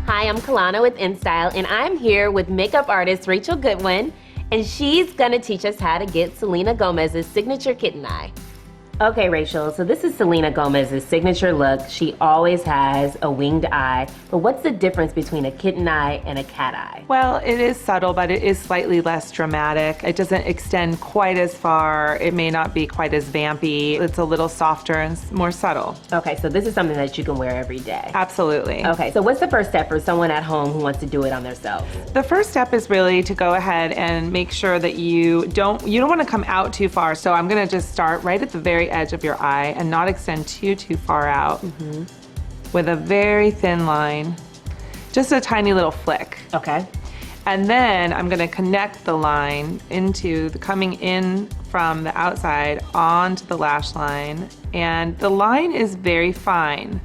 Hi, I'm Kahlana with InStyle, and I'm here with makeup artist Rachel Goodwin, and she's gonna teach us how to get Selena Gomez's signature kitten eye. Okay, Rachel, so this is Selena Gomez's signature look. She always has a winged eye, but what's the difference between a kitten eye and a cat eye? Well, it is subtle, but it is slightly less dramatic. It doesn't extend quite as far. It may not be quite as vampy. It's a little softer and more subtle. Okay, so this is something that you can wear every day. Absolutely. Okay, so what's the first step for someone at home who wants to do it on themselves? The first step is really to go ahead and make sure that you don't want to come out too far. So I'm gonna just start right at the very edge of your eye and not extend too far out with a very thin line, just a tiny little flick. Okay. And then I'm gonna connect the line into coming in from the outside onto the lash line. And the line is very fine.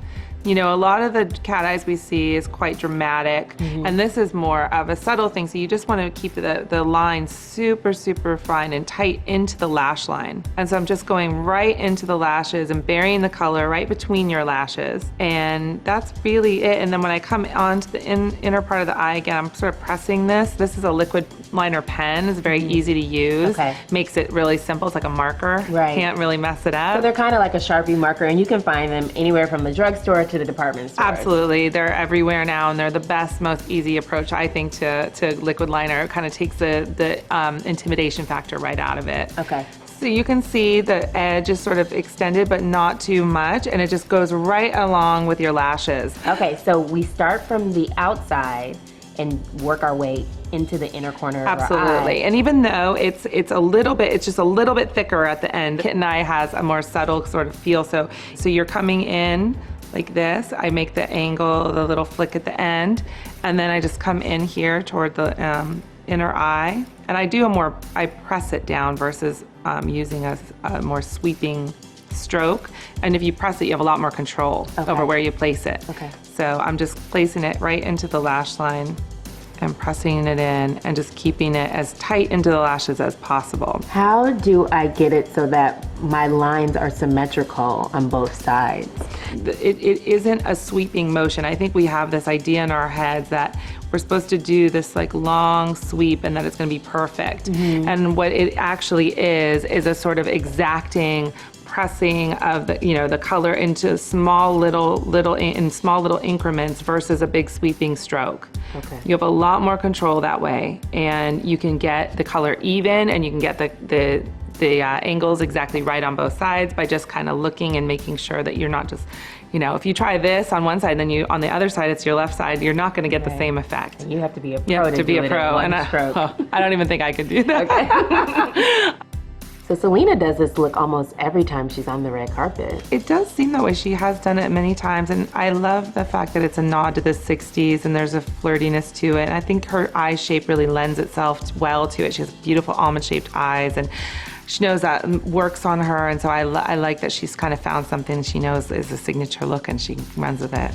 You know, a lot of the cat eyes we see is quite dramatic, and this is more of a subtle thing, so you just want to keep the line super fine and tight into the lash line. And so I'm just going right into the lashes and burying the color right between your lashes, and that's really it. And then when I come onto the inner part of the eye again, I'm sort of pressing this. This is a liquid liner pen. It's very easy to use. Okay. Makes it really simple. It's like a marker. Right. Can't really mess it up. So they're kind of like a Sharpie marker, and you can find them anywhere from the drugstore to the department store. Absolutely, they're everywhere now, and they're the best, most easy approach, I think, to liquid liner. It kind of takes the intimidation factor right out of it. Okay. So you can see the edge is sort of extended, but not too much, and it just goes right along with your lashes. Okay, so we start from the outside and work our way into the inner corner of our eye. Absolutely, and even though it's just a little bit thicker at the end, kitten eye has a more subtle sort of feel. So you're coming in like this. I make the angle, the little flick at the end, and then I just come in here toward the inner eye, and I press it down versus using a more sweeping stroke. And if you press it, you have a lot more control over where you place it. Okay. So I'm just placing it right into the lash line and pressing it in and just keeping it as tight into the lashes as possible. How do I get it so that my lines are symmetrical on both sides? It isn't a sweeping motion. I think we have this idea in our heads that we're supposed to do this like long sweep and that it's gonna be perfect. And what it actually is a sort of exacting pressing of the color into small little increments versus a big sweeping stroke. Okay. You have a lot more control that way, and you can get the color even, and you can get the angles exactly right on both sides by just kind of looking and making sure that you're not just, if you try this on one side, then on the other side it's your left side, you're not going to get the same effect. And you have to be a pro. You have to be a pro, and I don't even think I could do that. Okay. So Selena does this look almost every time she's on the red carpet. It does seem that way. She has done it many times, and I love the fact that it's a nod to the 60s and there's a flirtiness to it. And I think her eye shape really lends itself well to it. She has beautiful almond-shaped eyes, and she knows that works on her, and so I like that she's kind of found something she knows is a signature look, and she runs with it.